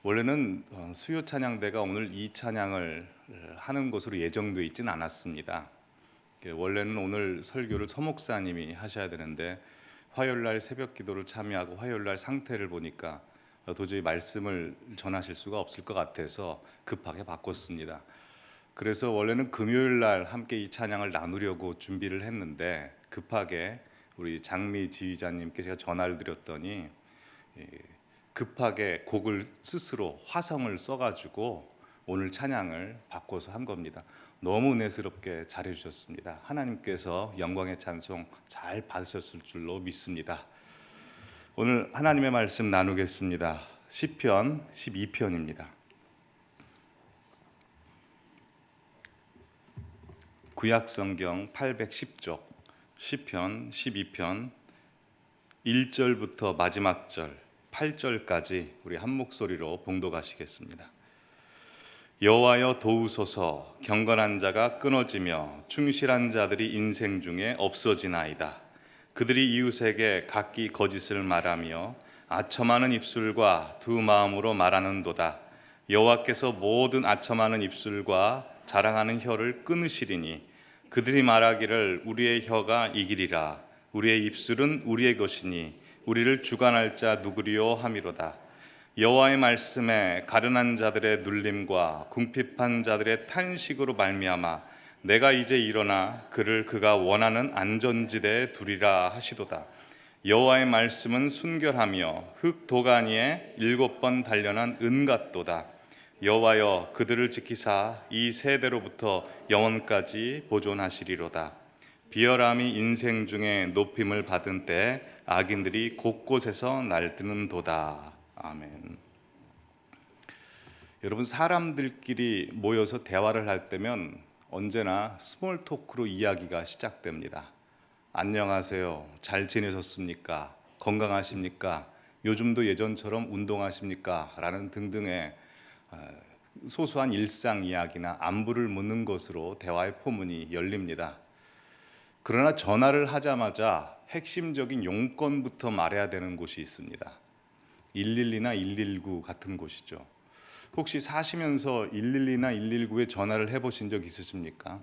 원래는 수요 찬양대가 오늘 이 찬양을 하는 것으로 예정되어 있지는 않았습니다. 원래는 오늘 설교를 서 목사님이 하셔야 되는데 화요일날 새벽 기도를 참여하고 화요일날 상태를 보니까 도저히 말씀을 전하실 수가 없을 것 같아서 급하게 바꿨습니다. 그래서 원래는 금요일날 함께 이 찬양을 나누려고 준비를 했는데 급하게 우리 장미 지휘자님께 제가 전화를 드렸더니 급하게 곡을 스스로 화성을 써가지고 오늘 찬양을 바꿔서 한 겁니다. 너무 은혜스럽게 잘해주셨습니다. 하나님께서 영광의 찬송 잘 받으셨을 줄로 믿습니다. 오늘 하나님의 말씀 나누겠습니다. 시편 12편입니다. 구약성경 810쪽 시편 12편 1절부터 마지막 절 8절까지 우리 한 목소리로 봉독하시겠습니다. 여호와여 도우소서. 경건한 자가 끊어지며 충실한 자들이 인생 중에 없어지나이다. 그들이 이웃에게 각기 거짓을 말하며 아첨하는 입술과 두 마음으로 말하는도다. 여호와께서 모든 아첨하는 입술과 자랑하는 혀를 끊으시리니 그들이 말하기를 우리의 혀가 이기리라. 우리의 입술은 우리의 것이니 우리를 주관할 자 누구리요 하미로다. 여호와의 말씀에 가련한 자들의 눌림과 궁핍한 자들의 탄식으로 말미암아 내가 이제 일어나 그를 그가 원하는 안전지대에 두리라 하시도다. 여호와의 말씀은 순결하며 흙 도가니에 7번 단련한 은 같도다. 여호와여 그들을 지키사 이 세대로부터 영원까지 보존하시리로다. 비열함이 인생 중에 높임을 받은 때 악인들이 곳곳에서 날뛰는도다. 아멘. 여러분, 사람들끼리 모여서 대화를 할 때면 언제나 스몰 토크로 이야기가 시작됩니다. 안녕하세요. 잘 지내셨습니까? 건강하십니까? 요즘도 예전처럼 운동하십니까? 라는 등등의 소소한 일상 이야기나 안부를 묻는 것으로 대화의 포문이 열립니다. 그러나 전화를 하자마자 핵심적인 용건부터 말해야 되는 곳이 있습니다. 112나 119 같은 곳이죠. 혹시 사시면서 112나 119에 전화를 해보신 적 있으십니까?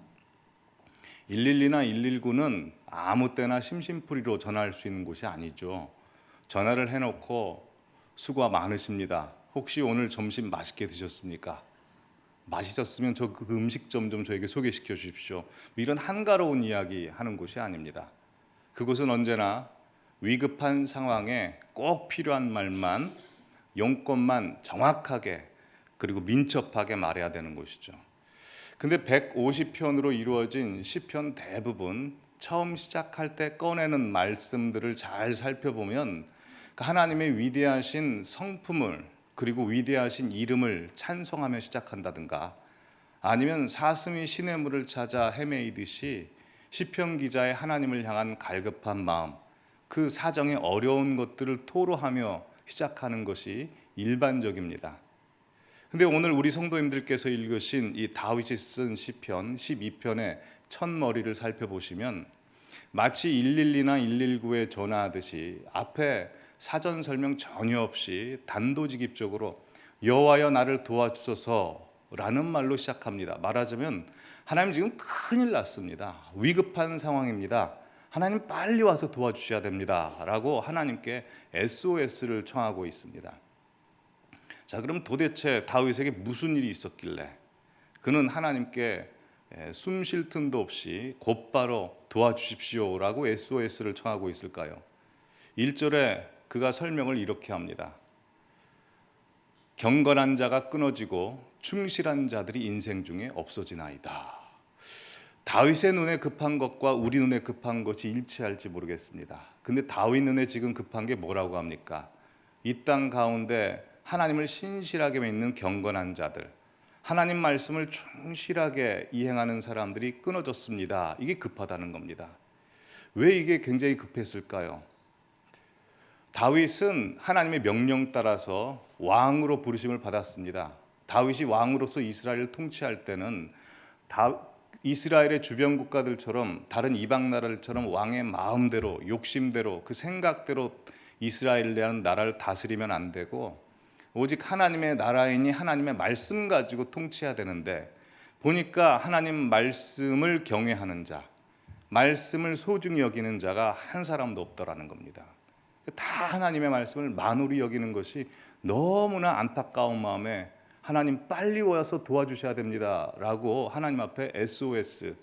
112나 119는 아무 때나 심심풀이로 전화할 수 있는 곳이 아니죠. 전화를 해놓고 수고가 많으십니다. 혹시 오늘 점심 맛있게 드셨습니까? 맛있었으면 그 음식점 좀 저에게 소개시켜 주십시오. 이런 한가로운 이야기 하는 곳이 아닙니다. 그곳은 언제나 위급한 상황에 꼭 필요한 말만, 용건만 정확하게 그리고 민첩하게 말해야 되는 곳이죠. 근데 150편으로 이루어진 시편 대부분 처음 시작할 때 꺼내는 말씀들을 잘 살펴보면 하나님의 위대하신 성품을 그리고 위대하신 이름을 찬송하며 시작한다든가 아니면 사슴이 시냇물을 찾아 헤매이듯이 시편 기자의 하나님을 향한 갈급한 마음, 그 사정의 어려운 것들을 토로하며 시작하는 것이 일반적입니다. 근데 오늘 우리 성도님들께서 읽으신 이 다윗이 쓴 시편 12편의 첫머리를 살펴보시면 마치 112나 119에 전화하듯이 앞에 사전 설명 전혀 없이 단도직입적으로 여호와여 나를 도와주소서라는 말로 시작합니다. 말하자면 하나님 지금 큰일 났습니다. 위급한 상황입니다. 하나님 빨리 와서 도와주셔야 됩니다. 라고 하나님께 SOS를 청하고 있습니다. 자, 그럼 도대체 다윗에게 무슨 일이 있었길래 그는 하나님께 숨 쉴 틈도 없이 곧바로 도와주십시오라고 SOS를 청하고 있을까요? 1절에 그가 설명을 이렇게 합니다. 경건한 자가 끊어지고 충실한 자들이 인생 중에 없어지나이다. 다윗의 눈에 급한 것과 우리 눈에 급한 것이 일치할지 모르겠습니다. 근데 다윗 눈에 지금 급한 게 뭐라고 합니까? 이 땅 가운데 하나님을 신실하게 믿는 경건한 자들, 하나님 말씀을 충실하게 이행하는 사람들이 끊어졌습니다. 이게 급하다는 겁니다. 왜 이게 굉장히 급했을까요? 다윗은 하나님의 명령 따라서 왕으로 부르심을 받았습니다. 다윗이 왕으로서 이스라엘을 통치할 때는 이스라엘의 주변 국가들처럼 다른 이방 나라들처럼 왕의 마음대로 욕심대로 그 생각대로 이스라엘이라는 나라를 다스리면 안 되고 오직 하나님의 나라이니 하나님의 말씀 가지고 통치해야 되는데, 보니까 하나님 말씀을 경외하는 자, 말씀을 소중히 여기는 자가 한 사람도 없더라는 겁니다. 다 하나님의 말씀을 만우리 여기는 것이 너무나 안타까운 마음에 하나님 빨리 와서 도와주셔야 됩니다 라고 하나님 앞에 SOS,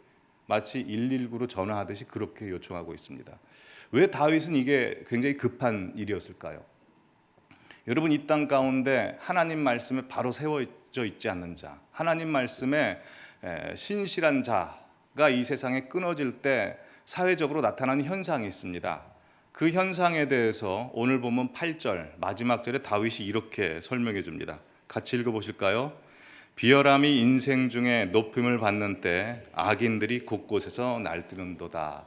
마치 119로 전화하듯이 그렇게 요청하고 있습니다. 왜 다윗은 이게 굉장히 급한 일이었을까요? 여러분, 이 땅 가운데 하나님 말씀에 바로 세워져 있지 않는 자, 하나님 말씀에 신실한 자가 이 세상에 끊어질 때 사회적으로 나타나는 현상이 있습니다. 그 현상에 대해서 오늘 보면 8절 마지막 절에 다윗이 이렇게 설명해 줍니다. 같이 읽어보실까요? 비열함이 인생 중에 높임을 받는 때 악인들이 곳곳에서 날뛰는도다.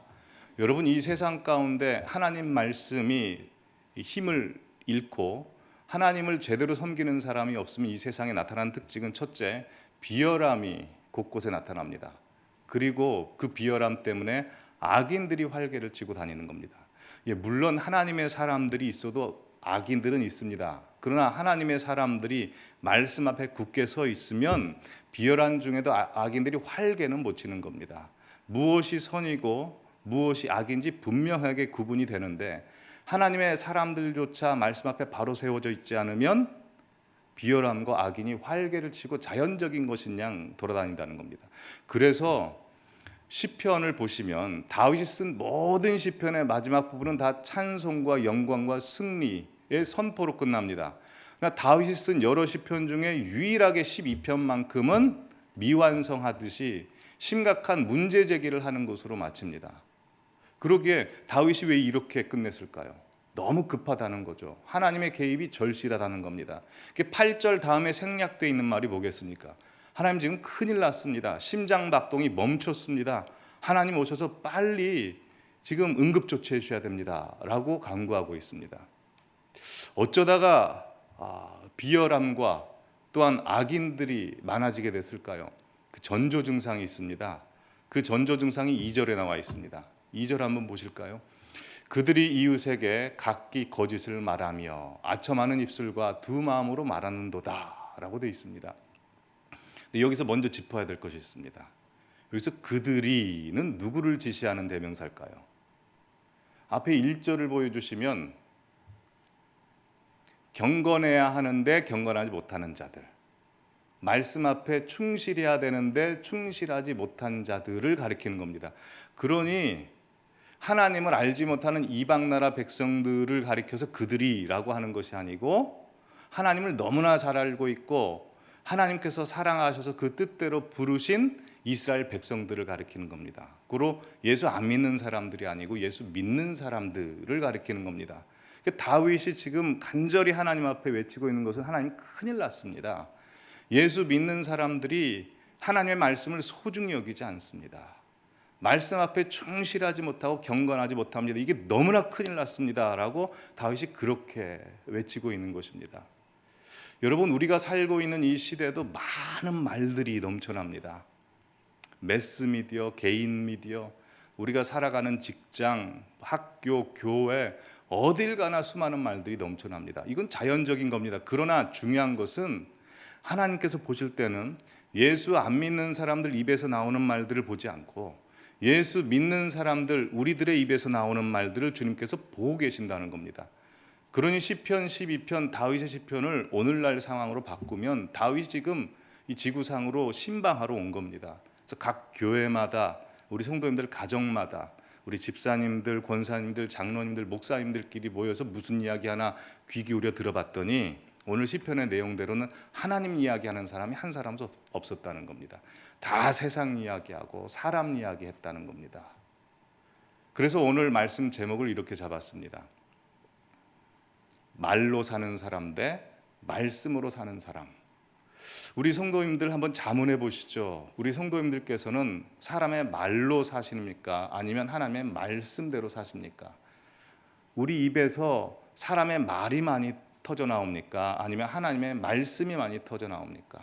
여러분, 이 세상 가운데 하나님 말씀이 힘을 잃고 하나님을 제대로 섬기는 사람이 없으면 이 세상에 나타나는 특징은, 첫째, 비열함이 곳곳에 나타납니다. 그리고 그 비열함 때문에 악인들이 활개를 치고 다니는 겁니다. 물론 하나님의 사람들이 있어도 악인들은 있습니다. 그러나 하나님의 사람들이 말씀 앞에 굳게 서 있으면 비열한 중에도 악인들이 활개는 못 치는 겁니다. 무엇이 선이고 무엇이 악인지 분명하게 구분이 되는데, 하나님의 사람들조차 말씀 앞에 바로 세워져 있지 않으면 비열함과 악인이 활개를 치고 자연적인 것인 양 돌아다닌다는 겁니다. 그래서 시편을 보시면 다윗이 쓴 모든 시편의 마지막 부분은 다 찬송과 영광과 승리의 선포로 끝납니다. 그러나 다윗이 쓴 여러 시편 중에 유일하게 12편만큼은 미완성하듯이 심각한 문제 제기를 하는 것으로 마칩니다. 그러기에 다윗이 왜 이렇게 끝냈을까요? 너무 급하다는 거죠. 하나님의 개입이 절실하다는 겁니다. 8절 다음에 생략되어 있는 말이 뭐겠습니까? 하나님 지금 큰일 났습니다. 심장박동이 멈췄습니다. 하나님 오셔서 빨리 지금 응급조치해 주셔야 됩니다 라고 간구하고 있습니다. 어쩌다가 비열함과 또한 악인들이 많아지게 됐을까요? 그 전조 증상이 있습니다. 그 전조 증상이 2절에 나와 있습니다. 2절 한번 보실까요? 그들이 이웃에게 각기 거짓을 말하며 아첨하는 입술과 두 마음으로 말하는도다 라고 되어 있습니다. 근데 여기서 먼저 짚어야 될 것이 있습니다. 여기서 그들이는 누구를 지시하는 대명사일까요? 앞에 1절을 보여주시면 경건해야 하는데 경건하지 못하는 자들, 말씀 앞에 충실해야 되는데 충실하지 못한 자들을 가리키는 겁니다. 그러니 하나님을 알지 못하는 이방 나라 백성들을 가리켜서 그들이라고 하는 것이 아니고, 하나님을 너무나 잘 알고 있고 하나님께서 사랑하셔서 그 뜻대로 부르신 이스라엘 백성들을 가리키는 겁니다. 그리고 예수 안 믿는 사람들이 아니고 예수 믿는 사람들을 가리키는 겁니다. 다윗이 지금 간절히 하나님 앞에 외치고 있는 것은, 하나님 큰일 났습니다. 예수 믿는 사람들이 하나님의 말씀을 소중히 여기지 않습니다. 말씀 앞에 충실하지 못하고 경건하지 못합니다. 이게 너무나 큰일 났습니다 라고 다윗이 그렇게 외치고 있는 것입니다. 여러분, 우리가 살고 있는 이 시대에도 많은 말들이 넘쳐납니다. 매스미디어, 개인 미디어, 우리가 살아가는 직장, 학교, 교회, 어딜 가나 수많은 말들이 넘쳐납니다. 이건 자연적인 겁니다. 그러나 중요한 것은 하나님께서 보실 때는 예수 안 믿는 사람들 입에서 나오는 말들을 보지 않고 예수 믿는 사람들, 우리들의 입에서 나오는 말들을 주님께서 보고 계신다는 겁니다. 그러니 시편 12편 다윗의 시편을 오늘날 상황으로 바꾸면 다윗이 지금 이 지구상으로 신방하러 온 겁니다. 그래서 각 교회마다, 우리 성도님들 가정마다, 우리 집사님들, 권사님들, 장로님들, 목사님들끼리 모여서 무슨 이야기 하나 귀 기울여 들어봤더니 오늘 시편의 내용대로는 하나님 이야기하는 사람이 한 사람도 없었다는 겁니다. 다 세상 이야기하고 사람 이야기했다는 겁니다. 그래서 오늘 말씀 제목을 이렇게 잡았습니다. 말로 사는 사람 대 말씀으로 사는 사람. 우리 성도님들 한번 자문해 보시죠. 우리 성도님들께서는 사람의 말로 사십니까? 아니면 하나님의 말씀대로 사십니까? 우리 입에서 사람의 말이 많이 터져 나옵니까? 아니면 하나님의 말씀이 많이 터져 나옵니까?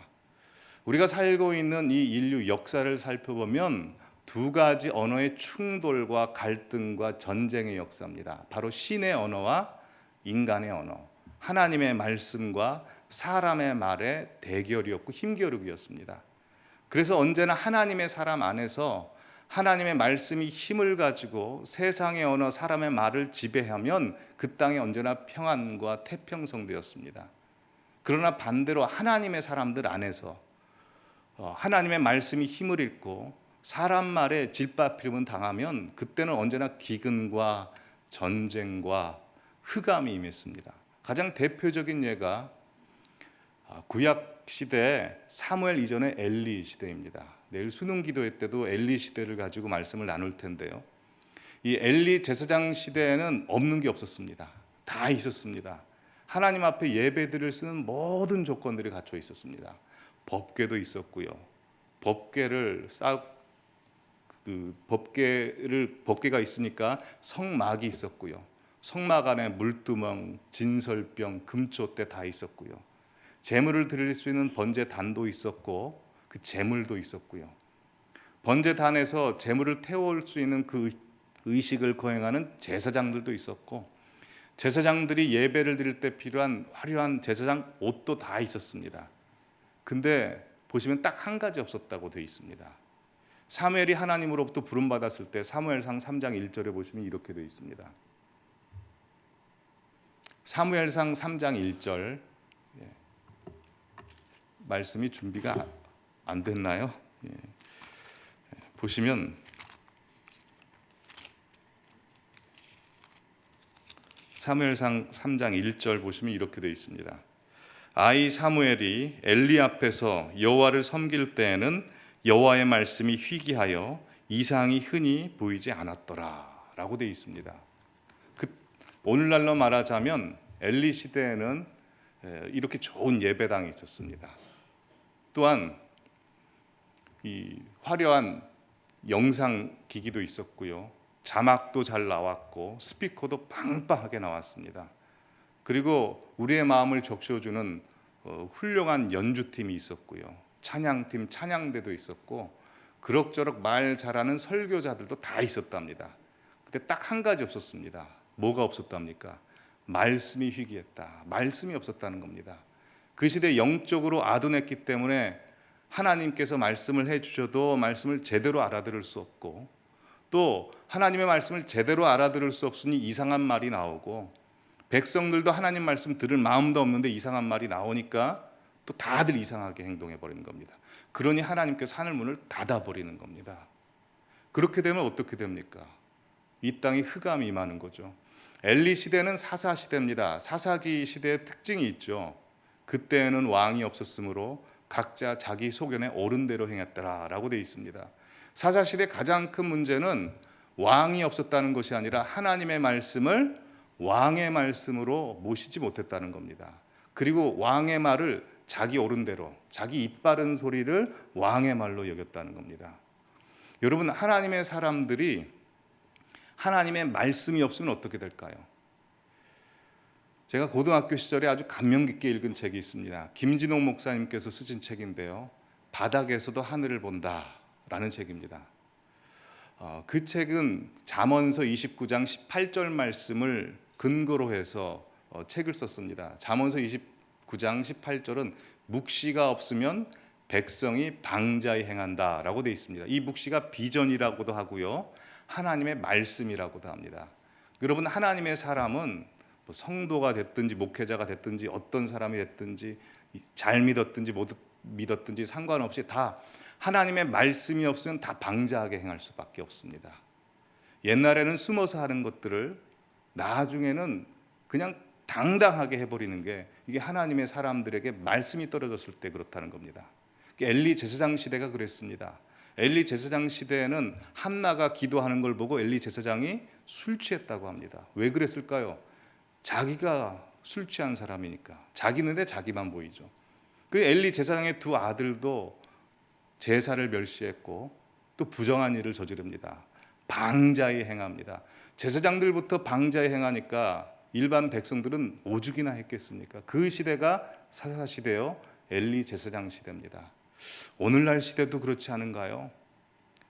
우리가 살고 있는 이 인류 역사를 살펴보면 두 가지 언어의 충돌과 갈등과 전쟁의 역사입니다. 바로 신의 언어와 인간의 언어, 하나님의 말씀과 사람의 말의 대결이었고 힘겨루기였습니다. 그래서 언제나 하나님의 사람 안에서 하나님의 말씀이 힘을 가지고 세상의 언어 사람의 말을 지배하면 그 땅에 언제나 평안과 태평성되었습니다. 그러나 반대로 하나님의 사람들 안에서 하나님의 말씀이 힘을 잃고 사람 말에 질바피름을 당하면 그때는 언제나 기근과 전쟁과 흑암이 임했습니다. 가장 대표적인 예가 구약 시대 사무엘 이전의 엘리 시대입니다. 내일 수능 기도회 때도 엘리 시대를 가지고 말씀을 나눌 텐데요. 이 엘리 제사장 시대에는 없는 게 없었습니다. 다 있었습니다. 하나님 앞에 예배드릴 수 있는 모든 조건들이 갖춰 있었습니다. 법궤도 있었고요. 법궤가 있으니까 성막이 있었고요. 성막 안에 물두멍, 진설병, 금초대 다 있었고요. 제물을 드릴 수 있는 번제단도 있었고 그 제물도 있었고요. 번제단에서 제물을 태울 수 있는 그 의식을 거행하는 제사장들도 있었고 제사장들이 예배를 드릴 때 필요한 화려한 제사장 옷도 다 있었습니다. 근데 보시면 딱 한 가지 없었다고 되어 있습니다. 사무엘이 하나님으로부터 부름받았을 때 사무엘상 3장 1절에 보시면 이렇게 되어 있습니다. 사무엘상 3장 1절 말씀이 준비가 안 됐나요? 보시면 사무엘상 3장 1절 보시면 이렇게 되어 있습니다. 아이 사무엘이 엘리 앞에서 여호와를 섬길 때에는 여호와의 말씀이 희귀하여 이상이 흔히 보이지 않았더라 라고 되어 있습니다. 오늘날로 말하자면 엘리 시대에는 이렇게 좋은 예배당이 있었습니다. 또한 이 화려한 영상 기기도 있었고요. 자막도 잘 나왔고 스피커도 빵빵하게 나왔습니다. 그리고 우리의 마음을 적셔주는 훌륭한 연주팀이 있었고요. 찬양팀, 찬양대도 있었고 그럭저럭 말 잘하는 설교자들도 다 있었답니다. 근데 딱 한 가지 없었습니다. 뭐가 없었답니까? 말씀이 희귀했다. 말씀이 없었다는 겁니다. 그 시대 영적으로 아둔했기 때문에 하나님께서 말씀을 해주셔도 말씀을 제대로 알아들을 수 없고 또 하나님의 말씀을 제대로 알아들을 수 없으니 이상한 말이 나오고 백성들도 하나님 말씀 들을 마음도 없는데 이상한 말이 나오니까 또 다들 이상하게 행동해 버리는 겁니다. 그러니 하나님께서 하늘 문을 닫아 버리는 겁니다. 그렇게 되면 어떻게 됩니까? 이 땅이 흑암이 임하는 거죠. 엘리 시대는 사사 시대입니다. 사사기 시대의 특징이 있죠. 그때는 왕이 없었으므로 각자 자기 소견에 옳은 대로 행했더라라고 되어 있습니다. 사사 시대 가장 큰 문제는 왕이 없었다는 것이 아니라 하나님의 말씀을 왕의 말씀으로 모시지 못했다는 겁니다. 그리고 왕의 말을 자기 옳은 대로, 자기 입 바른 소리를 왕의 말로 여겼다는 겁니다. 여러분, 하나님의 사람들이 하나님의 말씀이 없으면 어떻게 될까요? 제가 고등학교 시절에 아주 감명 깊게 읽은 책이 있습니다. 김진옥 목사님께서 쓰신 책인데요. 바닥에서도 하늘을 본다라는 책입니다. 그 책은 잠언서 29장 18절 말씀을 근거로 해서 책을 썼습니다. 잠언서 29장 18절은 묵시가 없으면 백성이 방자히 행한다라고 되어 있습니다. 이 묵시가 비전이라고도 하고요. 하나님의 말씀이라고도 합니다. 여러분, 하나님의 사람은 성도가 됐든지 목회자가 됐든지 어떤 사람이 됐든지 잘 믿었든지 못 믿었든지 상관없이 다 하나님의 말씀이 없으면 다 방자하게 행할 수밖에 없습니다. 옛날에는 숨어서 하는 것들을 나중에는 그냥 당당하게 해버리는 게 이게 하나님의 사람들에게 말씀이 떨어졌을 때 그렇다는 겁니다. 엘리 제사장 시대가 그랬습니다. 엘리 제사장 시대에는 한나가 기도하는 걸 보고 엘리 제사장이 술 취했다고 합니다. 왜 그랬을까요? 자기가 술 취한 사람이니까. 자기 눈에 자기만 보이죠. 그 엘리 제사장의 두 아들도 제사를 멸시했고 또 부정한 일을 저지릅니다. 방자히 행합니다. 제사장들부터 방자히 행하니까 일반 백성들은 오죽이나 했겠습니까? 그 시대가 사사 시대요, 엘리 제사장 시대입니다. 오늘날 시대도 그렇지 않은가요?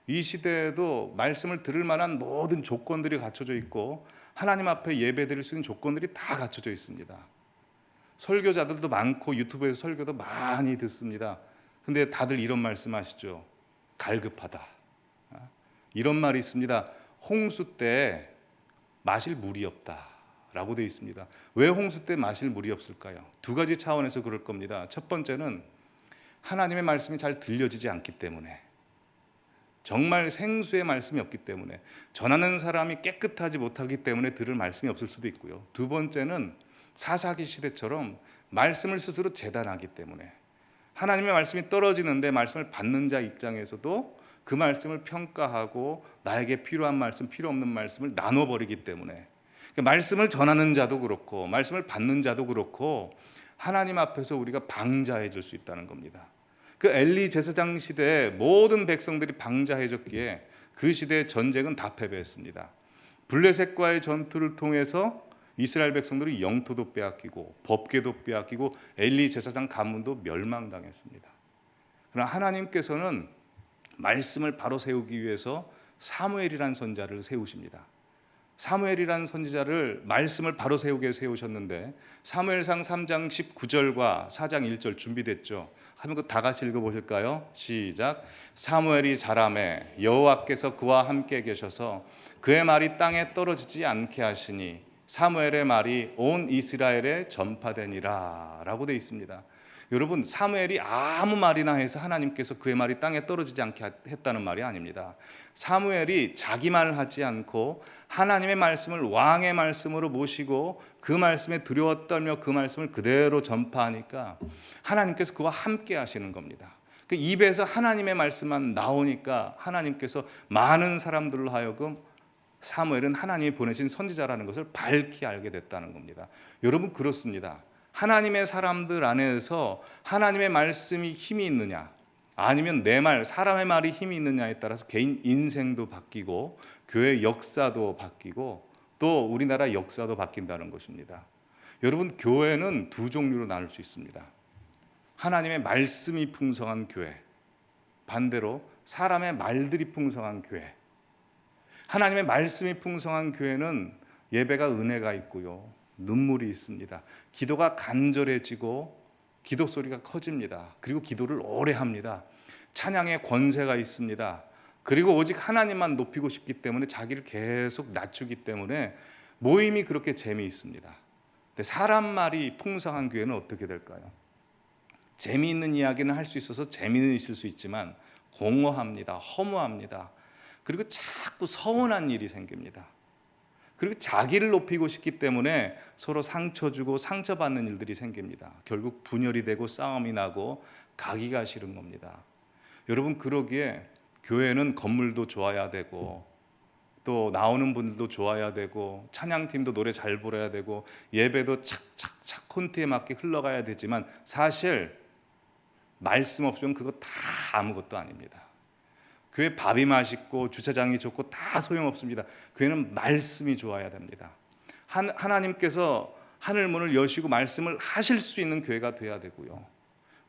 이 시대에도 말씀을 들을 만한 모든 조건들이 갖춰져 있고 하나님 앞에 예배드릴 수 있는 조건들이 다 갖춰져 있습니다. 설교자들도 많고 유튜브에서 설교도 많이 듣습니다. 근데 다들 이런 말씀하시죠. 갈급하다. 이런 말이 있습니다. 홍수 때 마실 물이 없다라고 되어 있습니다. 왜 홍수 때 마실 물이 없을까요? 두 가지 차원에서 그럴 겁니다. 첫 번째는 하나님의 말씀이 잘 들려지지 않기 때문에, 정말 생수의 말씀이 없기 때문에, 전하는 사람이 깨끗하지 못하기 때문에 들을 말씀이 없을 수도 있고요. 두 번째는 사사기 시대처럼 말씀을 스스로 재단하기 때문에, 하나님의 말씀이 떨어지는데 말씀을 받는 자 입장에서도 그 말씀을 평가하고 나에게 필요한 말씀, 필요 없는 말씀을 나눠버리기 때문에, 말씀을 전하는 자도 그렇고 말씀을 받는 자도 그렇고 하나님 앞에서 우리가 방자해질 수 있다는 겁니다. 그 엘리 제사장 시대에 모든 백성들이 방자해졌기에 그 시대의 전쟁은 다 패배했습니다. 블레셋과의 전투를 통해서 이스라엘 백성들이 영토도 빼앗기고 법궤도 빼앗기고 엘리 제사장 가문도 멸망당했습니다. 그러나 하나님께서는 말씀을 바로 세우기 위해서 사무엘이라는 선지자를 세우십니다. 사무엘이라는 선지자를 말씀을 바로 세우게 세우셨는데, 사무엘상 3장 19절과 4장 1절 준비됐죠? 한번 다 같이 읽어보실까요? 시작. 사무엘이 자라매 여호와께서 그와 함께 계셔서 그의 말이 땅에 떨어지지 않게 하시니 사무엘의 말이 온 이스라엘에 전파되니라 라고 되어 있습니다. 여러분, 사무엘이 아무 말이나 해서 하나님께서 그의 말이 땅에 떨어지지 않게 했다는 말이 아닙니다. 사무엘이 자기 말을 하지 않고 하나님의 말씀을 왕의 말씀으로 모시고 그 말씀에 두려워 떨며 그 말씀을 그대로 전파하니까 하나님께서 그와 함께 하시는 겁니다. 그 입에서 하나님의 말씀만 나오니까 하나님께서 많은 사람들로 하여금 사무엘은 하나님이 보내신 선지자라는 것을 밝히 알게 됐다는 겁니다. 여러분, 그렇습니다. 하나님의 사람들 안에서 하나님의 말씀이 힘이 있느냐, 아니면 내 말, 사람의 말이 힘이 있느냐에 따라서 개인 인생도 바뀌고 교회 역사도 바뀌고 또 우리나라 역사도 바뀐다는 것입니다. 여러분, 교회는 두 종류로 나눌 수 있습니다. 하나님의 말씀이 풍성한 교회, 반대로 사람의 말들이 풍성한 교회. 하나님의 말씀이 풍성한 교회는 예배가 은혜가 있고요, 눈물이 있습니다. 기도가 간절해지고 기도 소리가 커집니다. 그리고 기도를 오래 합니다. 찬양의 권세가 있습니다. 그리고 오직 하나님만 높이고 싶기 때문에 자기를 계속 낮추기 때문에 모임이 그렇게 재미있습니다. 근데 사람 말이 풍성한 교회는 어떻게 될까요? 재미있는 이야기는 할 수 있어서 재미는 있을 수 있지만 공허합니다. 허무합니다. 그리고 자꾸 서운한 일이 생깁니다. 그리고 자기를 높이고 싶기 때문에 서로 상처 주고 상처받는 일들이 생깁니다. 결국 분열이 되고 싸움이 나고 가기가 싫은 겁니다. 여러분, 그러기에 교회는 건물도 좋아야 되고 또 나오는 분들도 좋아야 되고 찬양팀도 노래 잘 부르어야 되고 예배도 착착착 콘티에 맞게 흘러가야 되지만 사실 말씀 없으면 그거 다 아무것도 아닙니다. 교회 밥이 맛있고 주차장이 좋고 다 소용없습니다. 교회는 말씀이 좋아야 됩니다. 하나님께서 하늘문을 여시고 말씀을 하실 수 있는 교회가 돼야 되고요.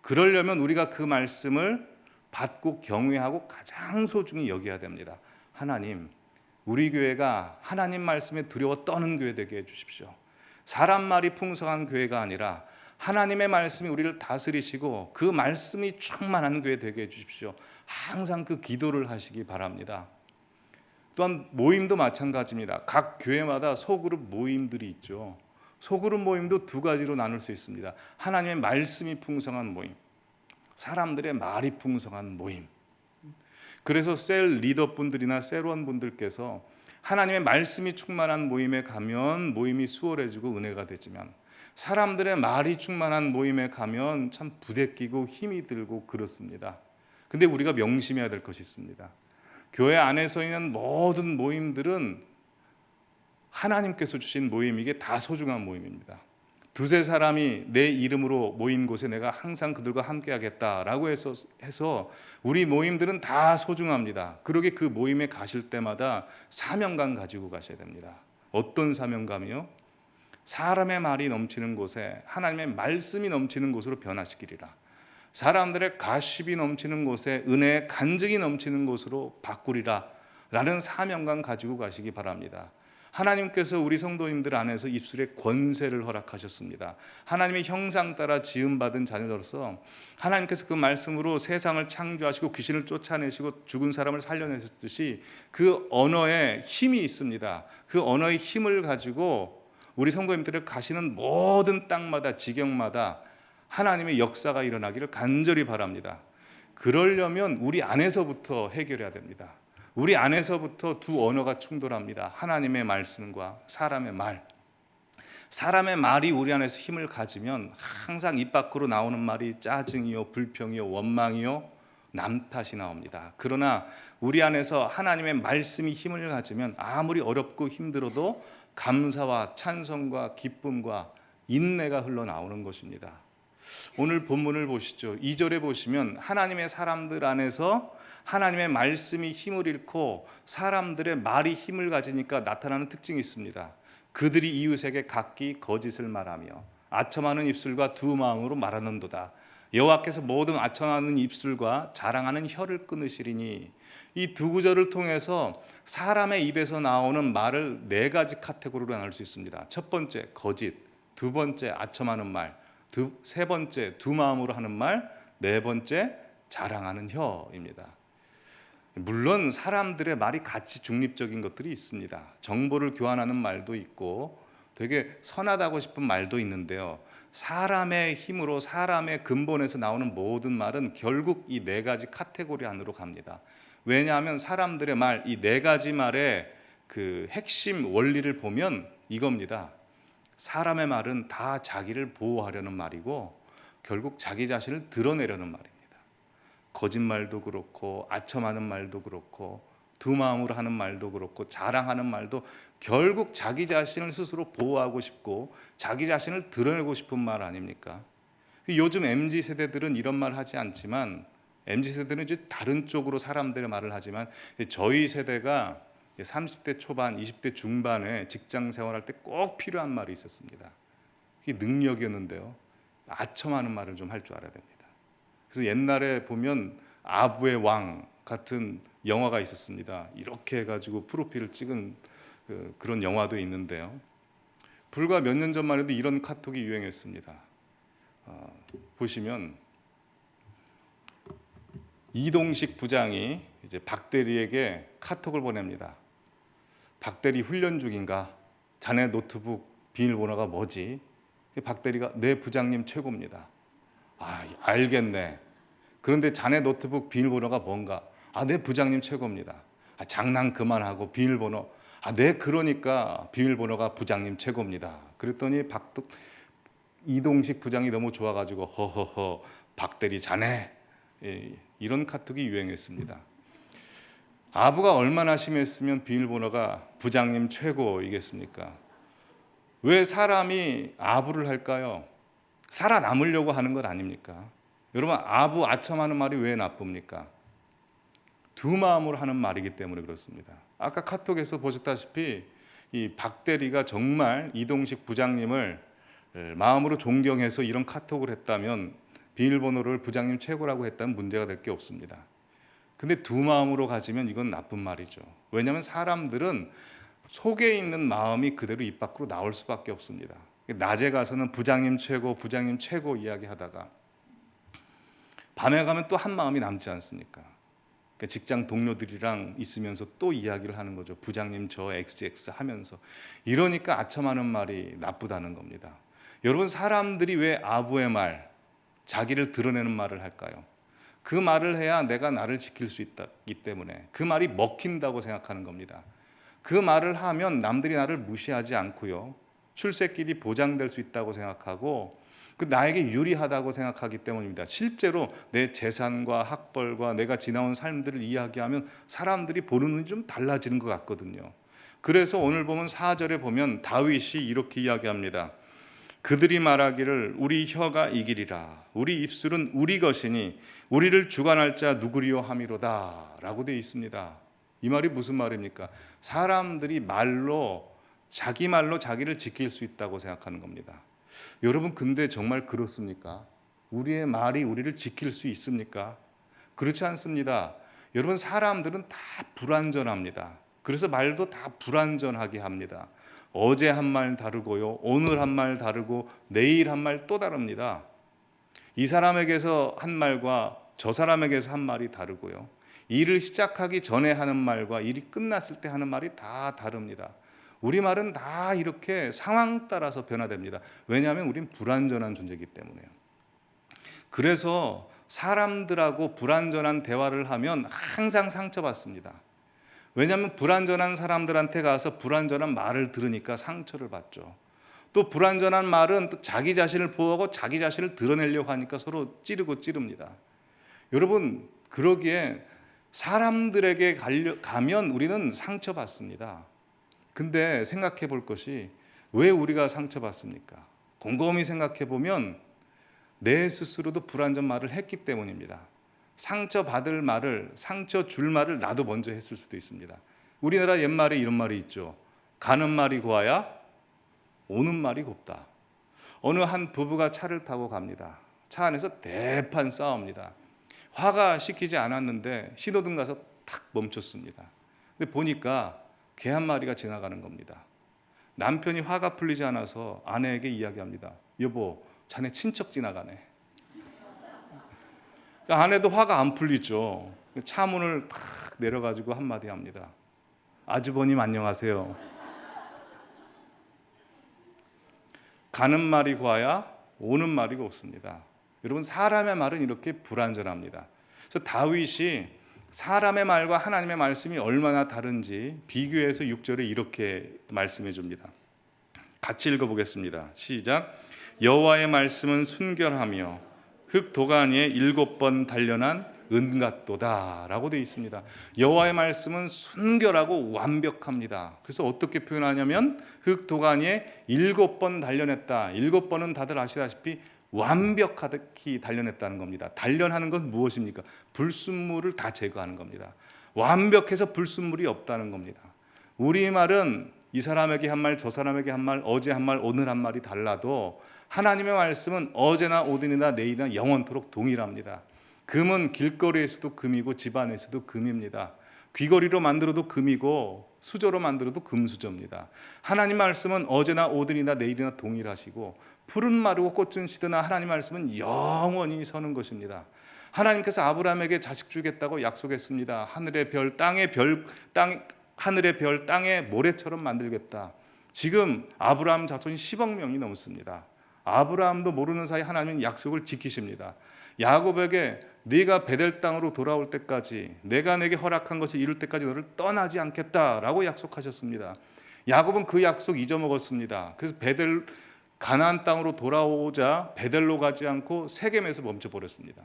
그러려면 우리가 그 말씀을 받고 경외하고 가장 소중히 여겨야 됩니다. 하나님, 우리 교회가 하나님 말씀에 두려워 떠는 교회 되게 해주십시오. 사람 말이 풍성한 교회가 아니라 하나님의 말씀이 우리를 다스리시고 그 말씀이 충만한 교회 되게 해주십시오. 항상 그 기도를 하시기 바랍니다. 또한 모임도 마찬가지입니다. 각 교회마다 소그룹 모임들이 있죠. 소그룹 모임도 두 가지로 나눌 수 있습니다. 하나님의 말씀이 풍성한 모임, 사람들의 말이 풍성한 모임. 그래서 셀 리더분들이나 셀원분들께서 하나님의 말씀이 충만한 모임에 가면 모임이 수월해지고 은혜가 되지만 사람들의 말이 충만한 모임에 가면 참 부대끼고 힘이 들고 그렇습니다. 근데 우리가 명심해야 될 것이 있습니다. 교회 안에서 있는 모든 모임들은 하나님께서 주신 모임이기에 다 소중한 모임입니다. 두세 사람이 내 이름으로 모인 곳에 내가 항상 그들과 함께 하겠다라고 해서 우리 모임들은 다 소중합니다. 그러게 그 모임에 가실 때마다 사명감 가지고 가셔야 됩니다. 어떤 사명감이요? 사람의 말이 넘치는 곳에 하나님의 말씀이 넘치는 곳으로 변화시키리라. 사람들의 가십이 넘치는 곳에 은혜의 간증이 넘치는 곳으로 바꾸리라 라는 사명감 가지고 가시기 바랍니다. 하나님께서 우리 성도님들 안에서 입술의 권세를 허락하셨습니다. 하나님의 형상 따라 지음받은 자녀로서 하나님께서 그 말씀으로 세상을 창조하시고 귀신을 쫓아내시고 죽은 사람을 살려내셨듯이 그 언어에 힘이 있습니다. 그 언어의 힘을 가지고 우리 성도님들을 가시는 모든 땅마다 지경마다 하나님의 역사가 일어나기를 간절히 바랍니다. 그러려면 우리 안에서부터 해결해야 됩니다. 우리 안에서부터 두 언어가 충돌합니다. 하나님의 말씀과 사람의 말. 사람의 말이 우리 안에서 힘을 가지면 항상 입 밖으로 나오는 말이 짜증이요, 불평이요, 원망이요, 남 탓이 나옵니다. 그러나 우리 안에서 하나님의 말씀이 힘을 가지면 아무리 어렵고 힘들어도 감사와 찬송과 기쁨과 인내가 흘러나오는 것입니다. 오늘 본문을 보시죠. 2절에 보시면 하나님의 사람들 안에서 하나님의 말씀이 힘을 잃고 사람들의 말이 힘을 가지니까 나타나는 특징이 있습니다. 그들이 이웃에게 각기 거짓을 말하며 아첨하는 입술과 두 마음으로 말하는도다. 여호와께서 모든 아첨하는 입술과 자랑하는 혀를 끊으시리니. 이 두 구절을 통해서 사람의 입에서 나오는 말을 네 가지 카테고리로 나눌 수 있습니다. 첫 번째 거짓, 두 번째 아첨하는 말, 세 번째 두 마음으로 하는 말, 네 번째 자랑하는 혀입니다. 물론 사람들의 말이 같이 중립적인 것들이 있습니다. 정보를 교환하는 말도 있고 되게 선하다고 싶은 말도 있는데요. 사람의 힘으로 사람의 근본에서 나오는 모든 말은 결국 이 네 가지 카테고리 안으로 갑니다. 왜냐하면 사람들의 말, 이 네 가지 말의 그 핵심 원리를 보면 이겁니다. 사람의 말은 다 자기를 보호하려는 말이고 결국 자기 자신을 드러내려는 말입니다. 거짓말도 그렇고 아첨하는 말도 그렇고 두 마음으로 하는 말도 그렇고 자랑하는 말도 결국 자기 자신을 스스로 보호하고 싶고 자기 자신을 드러내고 싶은 말 아닙니까? 요즘 MZ세대들은 이런 말 하지 않지만 MZ세대는 이제 다른 쪽으로 사람들의 말을 하지만 저희 세대가 30대 초반, 20대 중반에 직장 생활할 때 꼭 필요한 말이 있었습니다. 그게 능력이었는데요. 아첨하는 말을 좀 할 줄 알아야 됩니다. 그래서 옛날에 보면 아부의 왕 같은 영화가 있었습니다. 이렇게 해가지고 프로필을 찍은 그런 영화도 있는데요. 불과 몇 년 전만 해도 이런 카톡이 유행했습니다. 보시면 이동식 부장이 이제 박 대리에게 카톡을 보냅니다. 박 대리 훈련 중인가? 자네 노트북 비밀번호가 뭐지? 박 대리가 네 부장님 최고입니다. 아, 알겠네. 그런데 자네 노트북 비밀번호가 뭔가? 아, 네 부장님 최고입니다. 아, 장난 그만하고 비밀번호. 아, 네 그러니까 비밀번호가 부장님 최고입니다. 그랬더니 이동식 부장이 너무 좋아가지고 허허허 박 대리 자네, 이런 카톡이 유행했습니다. 아부가 얼마나 심했으면 비밀번호가 부장님 최고이겠습니까? 왜 사람이 아부를 할까요? 살아남으려고 하는 것 아닙니까? 여러분, 아부 아첨하는 말이 왜 나쁩니까? 두 마음으로 하는 말이기 때문에 그렇습니다. 아까 카톡에서 보셨다시피 이 박 대리가 정말 이동식 부장님을 마음으로 존경해서 이런 카톡을 했다면 비밀번호를 부장님 최고라고 했다면 문제가 될 게 없습니다. 근데 두 마음으로 가지면 이건 나쁜 말이죠. 왜냐하면 사람들은 속에 있는 마음이 그대로 입 밖으로 나올 수밖에 없습니다. 낮에 가서는 부장님 최고 이야기하다가 밤에 가면 또 한 마음이 남지 않습니까? 직장 동료들이랑 있으면서 또 이야기를 하는 거죠. 부장님 저 XX 하면서. 이러니까 아첨하는 말이 나쁘다는 겁니다. 여러분, 사람들이 왜 아부의 말, 자기를 드러내는 말을 할까요? 그 말을 해야 내가 나를 지킬 수 있기 때문에 그 말이 먹힌다고 생각하는 겁니다. 그 말을 하면 남들이 나를 무시하지 않고요. 출세길이 보장될 수 있다고 생각하고 그 나에게 유리하다고 생각하기 때문입니다. 실제로 내 재산과 학벌과 내가 지나온 삶들을 이야기하면 사람들이 보는 눈이 좀 달라지는 것 같거든요. 그래서 오늘 보면 4절에 보면 다윗이 이렇게 이야기합니다. 그들이 말하기를 우리 혀가 이기리라. 우리 입술은 우리 것이니 우리를 주관할 자 누구리요 함이로다 라고 되어 있습니다. 이 말이 무슨 말입니까? 사람들이 자기 말로 자기를 지킬 수 있다고 생각하는 겁니다. 여러분, 근데 정말 그렇습니까? 우리의 말이 우리를 지킬 수 있습니까? 그렇지 않습니다. 여러분, 사람들은 다 불완전합니다. 그래서 말도 다 불완전하게 합니다. 어제 한 말 다르고요, 오늘 한 말 다르고 내일 한 말 또 다릅니다. 이 사람에게서 한 말과 저 사람에게서 한 말이 다르고요, 일을 시작하기 전에 하는 말과 일이 끝났을 때 하는 말이 다 다릅니다. 우리말은 다 이렇게 상황 따라서 변화됩니다. 왜냐하면 우린 불완전한 존재이기 때문에요. 그래서 사람들하고 불완전한 대화를 하면 항상 상처받습니다. 왜냐하면 불완전한 사람들한테 가서 불완전한 말을 들으니까 상처를 받죠. 또 불완전한 말은 또 자기 자신을 보호하고 자기 자신을 드러내려고 하니까 서로 찌르고 찌릅니다. 여러분, 그러기에 사람들에게 가면 우리는 상처받습니다. 근데 생각해 볼 것이, 왜 우리가 상처받습니까? 곰곰이 생각해 보면 내 스스로도 불완전 말을 했기 때문입니다. 상처받을 말을, 상처 줄 말을 나도 먼저 했을 수도 있습니다. 우리나라 옛말에 이런 말이 있죠. 가는 말이 고와야 오는 말이 곱다. 어느 한 부부가 차를 타고 갑니다. 차 안에서 대판 싸웁니다. 화가 시키지 않았는데 신호등 가서 탁 멈췄습니다. 근데 보니까 개 한 마리가 지나가는 겁니다. 남편이 화가 풀리지 않아서 아내에게 이야기합니다. 여보, 자네 친척 지나가네. 아내도 화가 안 풀리죠. 차 문을 탁 내려가지고 한마디 합니다. 아주버님 안녕하세요. 가는 말이 고와야 오는 말이 곱습니다. 여러분, 사람의 말은 이렇게 불완전합니다. 그래서 다윗이 사람의 말과 하나님의 말씀이 얼마나 다른지 비교해서 6절에 이렇게 말씀해 줍니다. 같이 읽어보겠습니다. 시작. 여호와의 말씀은 순결하며 흙 도간 위에 7번 단련한 은같도다 라고 되어 있습니다. 여호와의 말씀은 순결하고 완벽합니다. 그래서 어떻게 표현하냐면 흙 도간 위에 7번 단련했다. 7번은 다들 아시다시피 완벽하게 단련했다는 겁니다. 단련하는 건 무엇입니까? 불순물을 다 제거하는 겁니다. 완벽해서 불순물이 없다는 겁니다. 우리말은 이 사람에게 한 말, 저 사람에게 한 말, 어제 한 말, 오늘 한 말이 달라도 하나님의 말씀은 어제나 오늘이나 내일이나 영원토록 동일합니다. 금은 길거리에서도 금이고 집안에서도 금입니다. 귀걸이로 만들어도 금이고 수저로 만들어도 금수저입니다. 하나님 말씀은 어제나 오늘이나 내일이나 동일하시고 푸른 마르고 꽃은 시드나 하나님 말씀은 영원히 서는 것입니다. 하나님께서 아브라함에게 자식 주겠다고 약속했습니다. 하늘의 별 땅의 모래처럼 만들겠다. 지금 아브라함 자손이 10억 명이 넘습니다. 아브라함도 모르는 사이 하나님은 약속을 지키십니다. 야곱에게 네가 베델 땅으로 돌아올 때까지, 내가 내게 허락한 것을 이룰 때까지 너를 떠나지 않겠다라고 약속하셨습니다. 야곱은 그 약속 잊어먹었습니다. 그래서 가나안 땅으로 돌아오자 베델로 가지 않고 세겜에서 멈춰버렸습니다.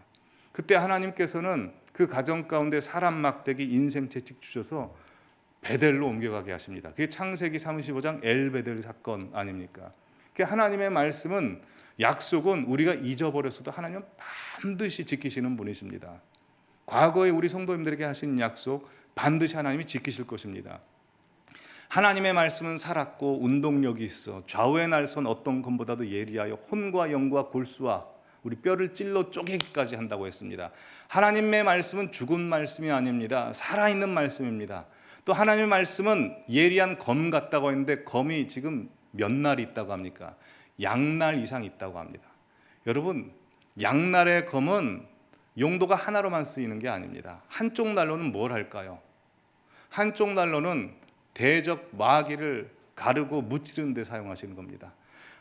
그때 하나님께서는 그 가정 가운데 사람 막대기 인생 채찍 주셔서 베델로 옮겨가게 하십니다. 그게 창세기 35장 엘베델 사건 아닙니까? 하나님의 말씀은, 약속은 우리가 잊어버렸어도 하나님은 반드시 지키시는 분이십니다. 과거에 우리 성도님들에게 하신 약속 반드시 하나님이 지키실 것입니다. 하나님의 말씀은 살았고 운동력이 있어 좌우의 날선 어떤 검보다도 예리하여 혼과 영과 골수와 우리 뼈를 찔러 쪼개기까지 한다고 했습니다. 하나님의 말씀은 죽은 말씀이 아닙니다. 살아있는 말씀입니다. 또 하나님의 말씀은 예리한 검 같다고 했는데 검이 지금 몇 날이 있다고 합니까? 양날 이상 있다고 합니다. 여러분, 양날의 검은 용도가 하나로만 쓰이는 게 아닙니다. 한쪽 날로는 뭘 할까요? 한쪽 날로는 대적 마귀를 가르고 무찌르는 데 사용하시는 겁니다.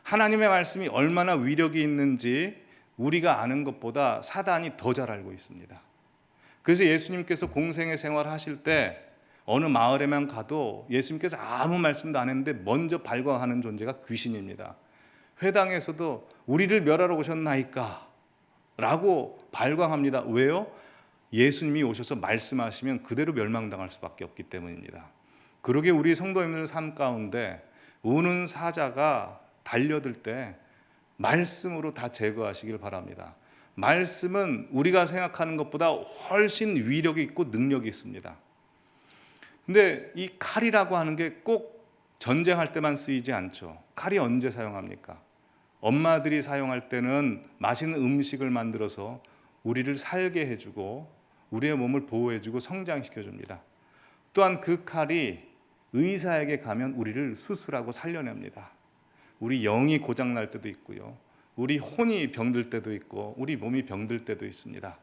하나님의 말씀이 얼마나 위력이 있는지 우리가 아는 것보다 사단이 더 잘 알고 있습니다. 그래서 예수님께서 공생의 생활을 하실 때 어느 마을에만 가도 예수님께서 아무 말씀도 안 했는데 먼저 발광하는 존재가 귀신입니다. 회당에서도 우리를 멸하러 오셨나이까? 라고 발광합니다. 왜요? 예수님이 오셔서 말씀하시면 그대로 멸망당할 수밖에 없기 때문입니다. 그러게 우리 성도님들 삶 가운데 우는 사자가 달려들 때 말씀으로 다 제거하시길 바랍니다. 말씀은 우리가 생각하는 것보다 훨씬 위력이 있고 능력이 있습니다. 근데 이 칼이라고 하는 게 꼭 전쟁할 때만 쓰이지 않죠. 칼이 언제 사용합니까? 엄마들이 사용할 때는 맛있는 음식을 만들어서 우리를 살게 해주고 우리의 몸을 보호해주고 성장시켜줍니다. 또한 그 칼이 의사에게 가면 우리를 수술하고 살려냅니다. 우리 영이 고장날 때도 있고요. 우리 혼이 병들 때도 있고 우리 몸이 병들 때도 있습니다.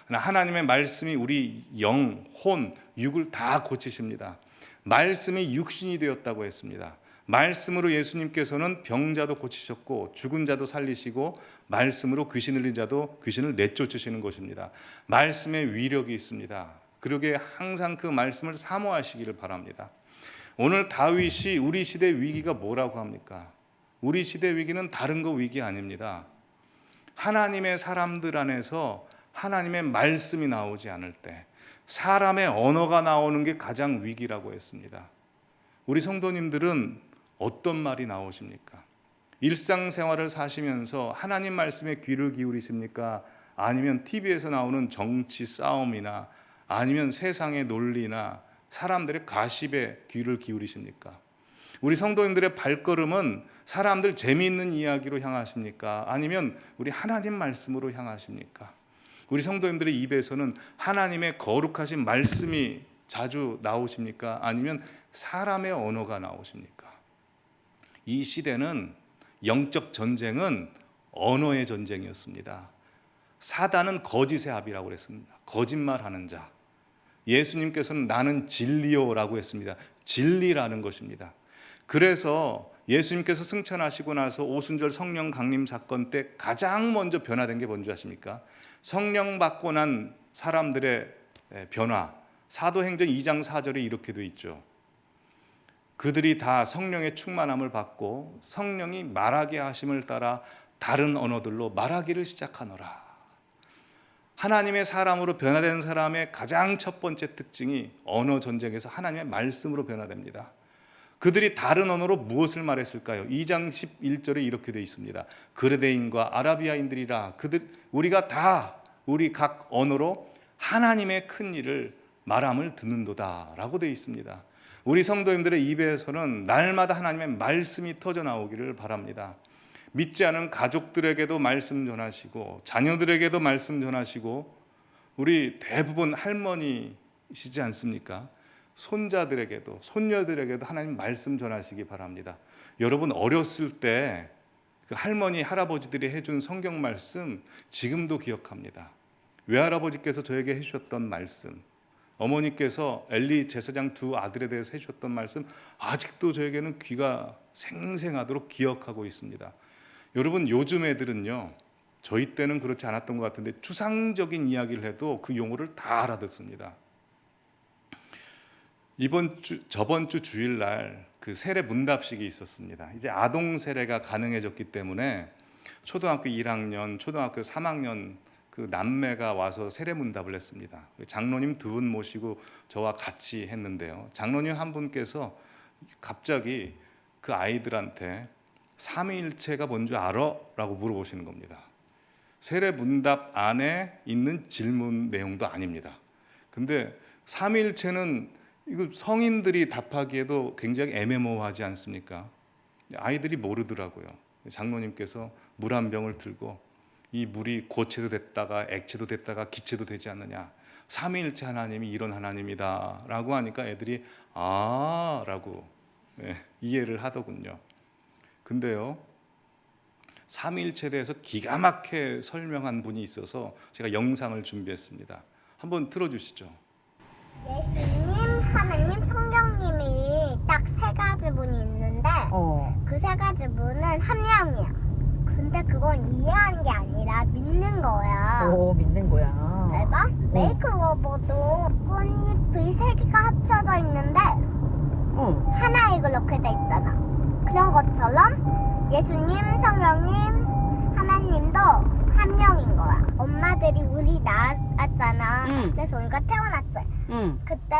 그러나 하나님의 말씀이 우리 영, 혼, 육을 다 고치십니다. 말씀이 육신이 되었다고 했습니다. 말씀으로 예수님께서는 병자도 고치셨고 죽은 자도 살리시고 말씀으로 귀신 들린 자도 귀신을 내쫓으시는 것입니다. 말씀의 위력이 있습니다. 그러기에 항상 그 말씀을 사모하시기를 바랍니다. 오늘 다윗이 우리 시대 위기가 뭐라고 합니까? 우리 시대 위기는 다른 거 위기 아닙니다. 하나님의 사람들 안에서 하나님의 말씀이 나오지 않을 때 사람의 언어가 나오는 게 가장 위기라고 했습니다. 우리 성도님들은 어떤 말이 나오십니까? 일상생활을 사시면서 하나님 말씀에 귀를 기울이십니까? 아니면 TV에서 나오는 정치 싸움이나 아니면 세상의 논리나 사람들의 가십에 귀를 기울이십니까? 우리 성도님들의 발걸음은 사람들 재미있는 이야기로 향하십니까? 아니면 우리 하나님 말씀으로 향하십니까? 우리 성도님들의 입에서는 하나님의 거룩하신 말씀이 자주 나오십니까? 아니면 사람의 언어가 나오십니까? 이 시대는 영적 전쟁은 언어의 전쟁이었습니다. 사단은 거짓의 압이라고 그랬습니다. 거짓말하는 자. 예수님께서는 나는 진리요라고 했습니다. 진리라는 것입니다. 그래서 예수님께서 승천하시고 나서 오순절 성령 강림 사건 때 가장 먼저 변화된 게 뭔지 아십니까? 성령 받고 난 사람들의 변화. 사도행전 2장 4절에 이렇게 돼 있죠. 그들이 다 성령의 충만함을 받고 성령이 말하게 하심을 따라 다른 언어들로 말하기를 시작하노라. 하나님의 사람으로 변화된 사람의 가장 첫 번째 특징이 언어 전쟁에서 하나님의 말씀으로 변화됩니다. 그들이 다른 언어로 무엇을 말했을까요? 2장 11절에 이렇게 되어 있습니다. 그레데인과 아라비아인들이라 우리가 다 우리 각 언어로 하나님의 큰 일을 말함을 듣는도다 라고 되어 있습니다. 우리 성도님들의 입에서는 날마다 하나님의 말씀이 터져 나오기를 바랍니다. 믿지 않은 가족들에게도 말씀 전하시고 자녀들에게도 말씀 전하시고 우리 대부분 할머니시지 않습니까? 손자들에게도 손녀들에게도 하나님 말씀 전하시기 바랍니다. 여러분 어렸을 때 그 할머니 할아버지들이 해준 성경 말씀 지금도 기억합니다. 외할아버지께서 저에게 해주셨던 말씀, 어머니께서 엘리 제사장 두 아들에 대해서 해주셨던 말씀 아직도 저에게는 귀가 생생하도록 기억하고 있습니다. 여러분 요즘 애들은요, 저희 때는 그렇지 않았던 것 같은데 추상적인 이야기를 해도 그 용어를 다 알아듣습니다. 저번 주 주일날 그 세례 문답식이 있었습니다. 이제 아동 세례가 가능해졌기 때문에 초등학교 1학년, 초등학교 3학년 그 남매가 와서 세례 문답을 했습니다. 장로님 두 분 모시고 저와 같이 했는데요. 장로님 한 분께서 갑자기 그 아이들한테 삼위일체가 뭔지 알아? 라고 물어보시는 겁니다. 세례 문답 안에 있는 질문 내용도 아닙니다. 근데 삼위일체는 이거 성인들이 답하기에도 굉장히 애매모호하지 않습니까? 아이들이 모르더라고요. 장로님께서 물 한 병을 들고 이 물이 고체도 됐다가 액체도 됐다가 기체도 되지 않느냐, 삼위일체 하나님이 이런 하나님이다 라고 하니까 애들이 아 라고 이해를 하더군요. 근데요, 삼위일체에 대해서 기가 막히게 설명한 분이 있어서 제가 영상을 준비했습니다. 한번 틀어주시죠. 예수님, 하나님, 성령님이 딱 세 가지 분이 있는데 그 세 가지 분은 한 명이야. 근데 그건 이해하는 게 아니라 믿는 거야. 오, 믿는 거야. 알바? 메이크로버도 꽃잎의 세 개가 합쳐져 있는데 하나에 그렇게 돼 있잖아. 그런 것처럼 예수님, 성령님, 하나님도 한 명인 거야. 엄마들이 우리 낳았잖아. 그래서 우리가 태어났지. 그때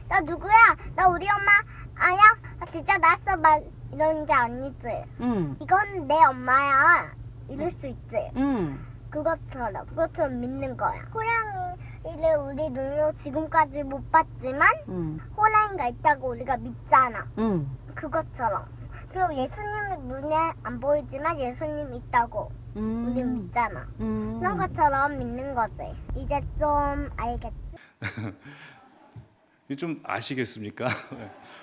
나 누구야? 나 우리 엄마 아야? 나 진짜 낳았어. 막 이런 게 아니지. 이건 내 엄마야. 이럴 수 있지. 그것처럼 믿는 거야. 호랑이를 우리 눈으로 지금까지 못 봤지만 호랑이가 있다고 우리가 믿잖아. 그것처럼. 그리고 예수님 눈에 안 보이지만 예수님 있다고 우리 믿잖아. 그런 것처럼 믿는 거지. 이제 좀 알겠지? 좀 아시겠습니까?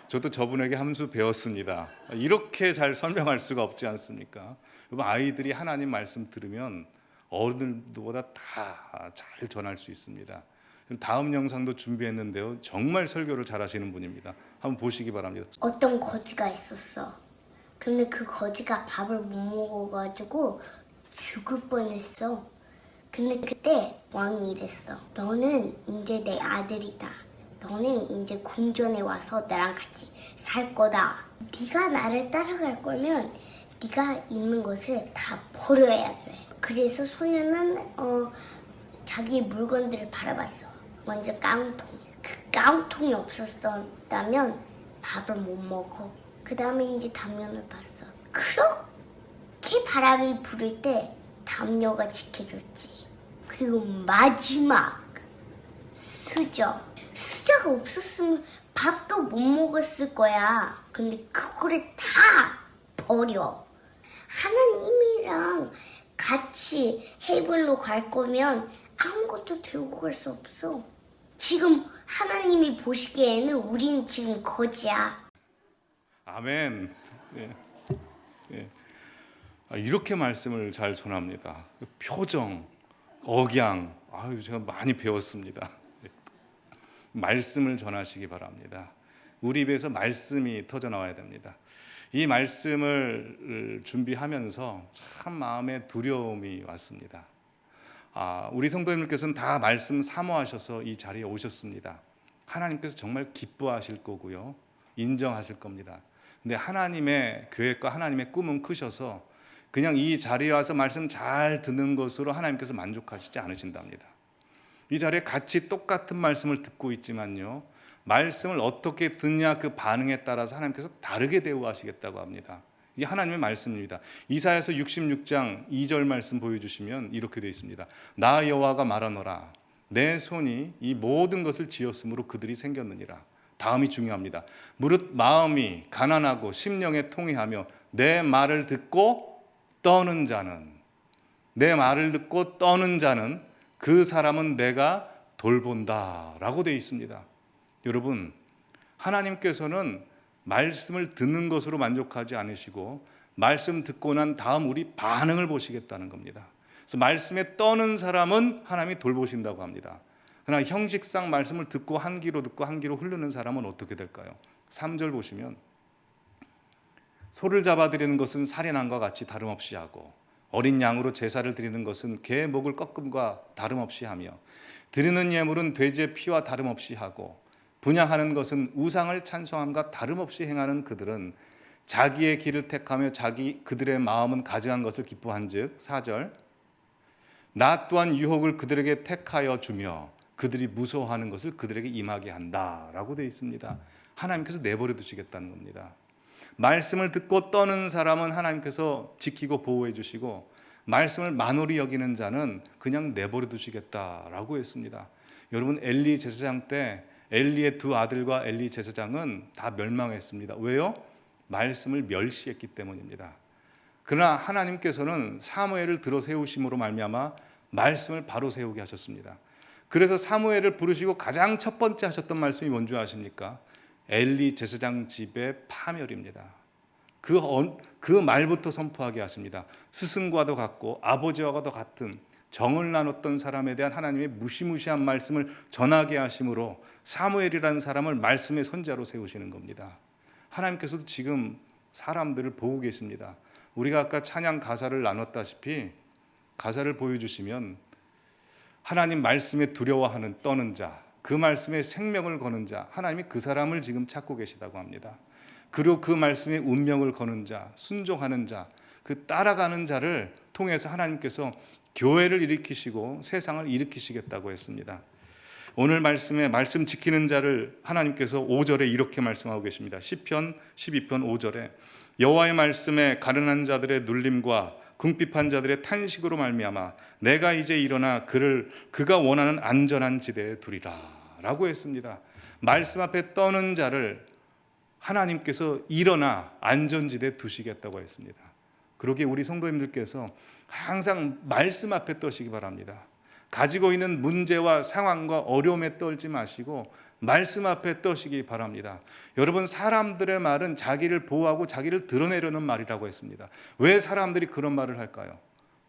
저도 저분에게 한 수 배웠습니다. 이렇게 잘 설명할 수가 없지 않습니까? 여러분, 아이들이 하나님 말씀 들으면 어른들보다 다 잘 전할 수 있습니다. 다음 영상도 준비했는데요, 정말 설교를 잘하시는 분입니다. 한번 보시기 바랍니다. 어떤 거지가 있었어. 근데 그 거지가 밥을 못 먹어가지고 죽을 뻔했어. 근데 그때 왕이 이랬어. 너는 이제 내 아들이다. 너는 이제 궁전에 와서 나랑 같이 살 거다. 네가 나를 따라갈 거면 네가 있는 것을 다 버려야 돼. 그래서 소녀는 자기 물건들을 바라봤어. 먼저 깡통. 그 깡통이 없었다면 밥을 못 먹어. 그 다음에 이제 담요를 봤어. 그렇게 바람이 불을 때 담요가 지켜줬지. 그리고 마지막 수저. 수저가 없었으면 밥도 못 먹었을 거야. 근데 그거를 다 버려. 하나님이랑 같이 헤이븐로 갈 거면 아무것도 들고 갈 수 없어. 지금 하나님이 보시기에는 우린 지금 거지야. 아멘. 예. 예. 이렇게 말씀을 잘 전합니다. 표정, 억양, 제가 많이 배웠습니다. 말씀을 전하시기 바랍니다. 우리 입에서 말씀이 터져 나와야 됩니다. 이 말씀을 준비하면서 참 마음에 두려움이 왔습니다. 우리 성도님들께서는 다 말씀 사모하셔서 이 자리에 오셨습니다. 하나님께서 정말 기뻐하실 거고요, 인정하실 겁니다. 근데 하나님의 계획과 하나님의 꿈은 크셔서 그냥 이 자리에 와서 말씀 잘 듣는 것으로 하나님께서 만족하시지 않으신답니다. 이 자리에 같이 똑같은 말씀을 듣고 있지만요, 말씀을 어떻게 듣냐 그 반응에 따라서 하나님께서 다르게 대우하시겠다고 합니다. 이게 하나님의 말씀입니다. 이사야서 66장 2절 말씀 보여주시면 이렇게 되어 있습니다. 나 여호와가 말하노라. 내 손이 이 모든 것을 지었으므로 그들이 생겼느니라. 다음이 중요합니다. 무릇 마음이 가난하고 심령에 통회하며 내 말을 듣고 떠는 자는, 내 말을 듣고 떠는 자는 그 사람은 내가 돌본다라고 되어 있습니다. 여러분, 하나님께서는 말씀을 듣는 것으로 만족하지 않으시고 말씀 듣고 난 다음 우리 반응을 보시겠다는 겁니다. 그래서 말씀에 떠는 사람은 하나님이 돌보신다고 합니다. 그러나 형식상 말씀을 듣고 한 귀로 듣고 한 귀로 흐르는 사람은 어떻게 될까요? 3절 보시면 소를 잡아드리는 것은 살인함과 같이 다름없이 하고 어린 양으로 제사를 드리는 것은 개 목을 꺾음과 다름없이 하며 드리는 예물은 돼지의 피와 다름없이 하고 분향하는 것은 우상을 찬송함과 다름없이 행하는 그들은 자기의 길을 택하며 그들의 마음은 가증한 것을 기뻐한즉 4절 나 또한 유혹을 그들에게 택하여 주며 그들이 무서워하는 것을 그들에게 임하게 한다라고 되어 있습니다. 하나님께서 내버려 두시겠다는 겁니다. 말씀을 듣고 떠는 사람은 하나님께서 지키고 보호해 주시고 말씀을 만홀히 여기는 자는 그냥 내버려 두시겠다라고 했습니다. 여러분, 엘리 제사장 때 엘리의 두 아들과 엘리 제사장은 다 멸망했습니다. 왜요? 말씀을 멸시했기 때문입니다. 그러나 하나님께서는 사무엘을 들어 세우심으로 말미암아 말씀을 바로 세우게 하셨습니다. 그래서 사무엘을 부르시고 가장 첫 번째 하셨던 말씀이 뭔지 아십니까? 엘리 제사장 집의 파멸입니다. 그 말부터 선포하게 하십니다. 스승과도 같고 아버지와도 같은 정을 나눴던 사람에 대한 하나님의 무시무시한 말씀을 전하게 하심으로 사무엘이라는 사람을 말씀의 선자로 세우시는 겁니다. 하나님께서도 지금 사람들을 보고 계십니다. 우리가 아까 찬양 가사를 나눴다시피 가사를 보여주시면 하나님 말씀에 두려워하는 떠는 자, 그 말씀에 생명을 거는 자, 하나님이 그 사람을 지금 찾고 계시다고 합니다. 그리고 그 말씀에 운명을 거는 자, 순종하는 자, 그 따라가는 자를 통해서 하나님께서 교회를 일으키시고 세상을 일으키시겠다고 했습니다. 오늘 말씀에 말씀 지키는 자를 하나님께서 5절에 이렇게 말씀하고 계십니다. 시편 12편 5절에 여호와의 말씀에 가련한 자들의 눌림과 궁핍한 자들의 탄식으로 말미암아 내가 이제 일어나 그가 원하는 안전한 지대에 두리라 라고 했습니다. 말씀 앞에 떠는 자를 하나님께서 일어나 안전지대에 두시겠다고 했습니다. 그러기에 우리 성도님들께서 항상 말씀 앞에 떠시기 바랍니다. 가지고 있는 문제와 상황과 어려움에 떨지 마시고 말씀 앞에 떠시기 바랍니다. 여러분, 사람들의 말은 자기를 보호하고 자기를 드러내려는 말이라고 했습니다. 왜 사람들이 그런 말을 할까요?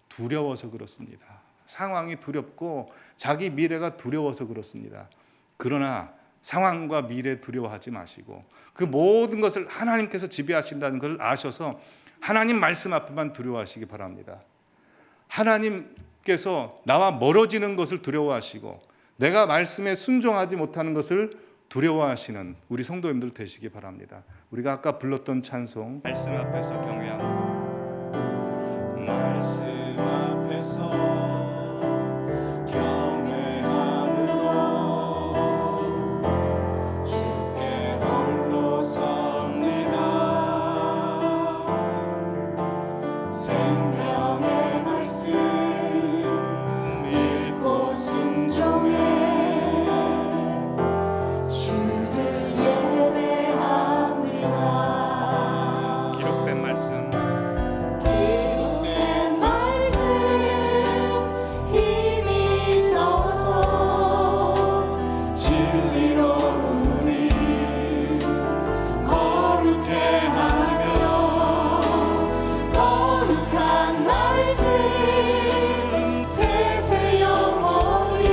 두려워서 그렇습니다. 상황이 두렵고 자기 미래가 두려워서 그렇습니다. 그러나 상황과 미래 두려워하지 마시고 그 모든 것을 하나님께서 지배하신다는 것을 아셔서 하나님 말씀 앞에만 두려워하시기 바랍니다. 하나님께서 나와 멀어지는 것을 두려워하시고 내가 말씀에 순종하지 못하는 것을 두려워하시는 우리 성도님들 되시기 바랍니다. 우리가 아까 불렀던 찬송, 말씀 앞에서 경외함으로, 말씀 앞에서 경외함으로 주께 홀로 섭니다. 생명의 말씀 읽고 순종해 주를 예배합니다. 기록된 말씀 힘이 있어서 진리로 우리 거룩해 하며 거룩한 말씀 세세 영원히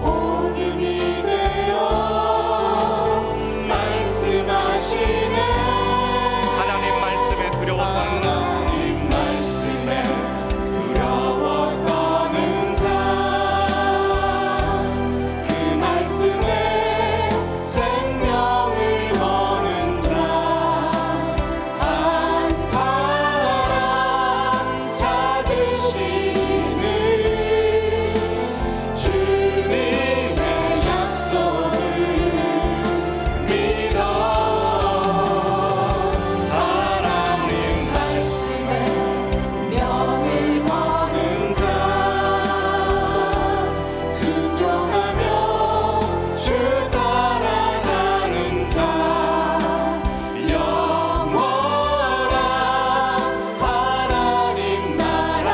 복음이 되어 말씀하시네. 하나님 말씀에 두려워하는 하나님 말씀에 두려워하는 자, 그 말씀에 생명을 거는 자, 한 사람 찾으시는 주님의 약속을 믿어. 하나님 말씀에 명을 거는 자, 순종하며 주 따라가는 자, 영원한 하나님 나라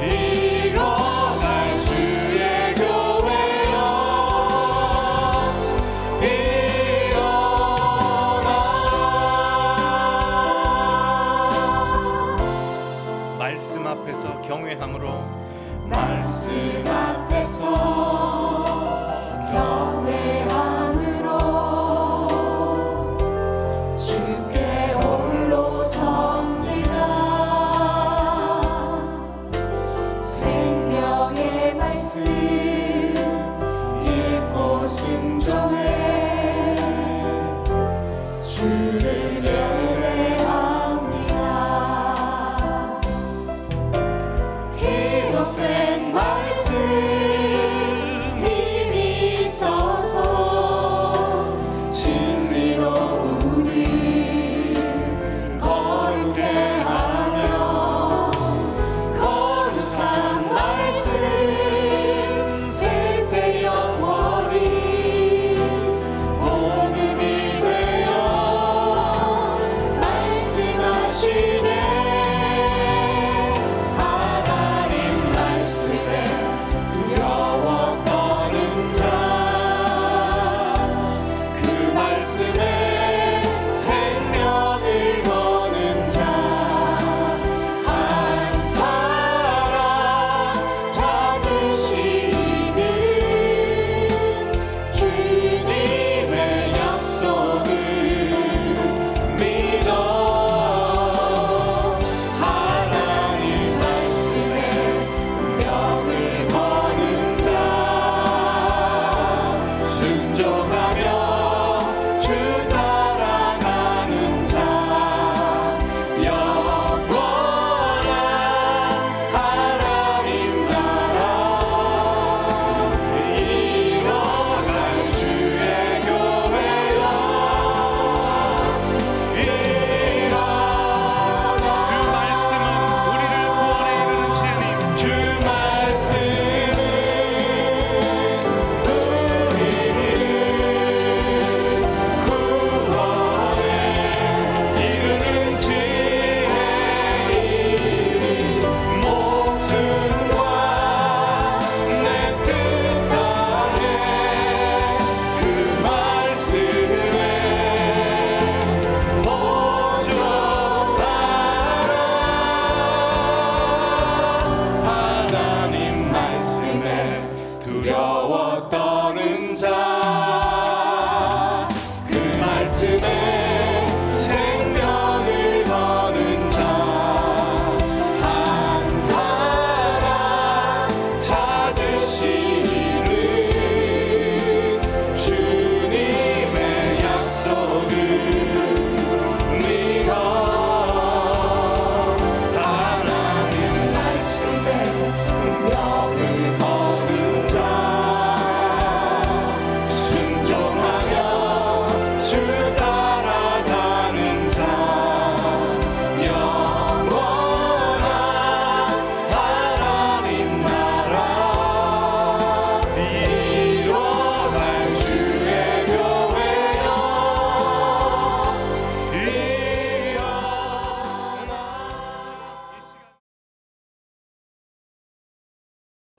이뤄갈 주의 교회여 일어나. 말씀 앞에서 경외함으로, 말씀 앞에서 경외함으로 주께 홀로 섭니다. 생명의 말씀 읽고 순종해 주를 예배합니다. 기록된 말씀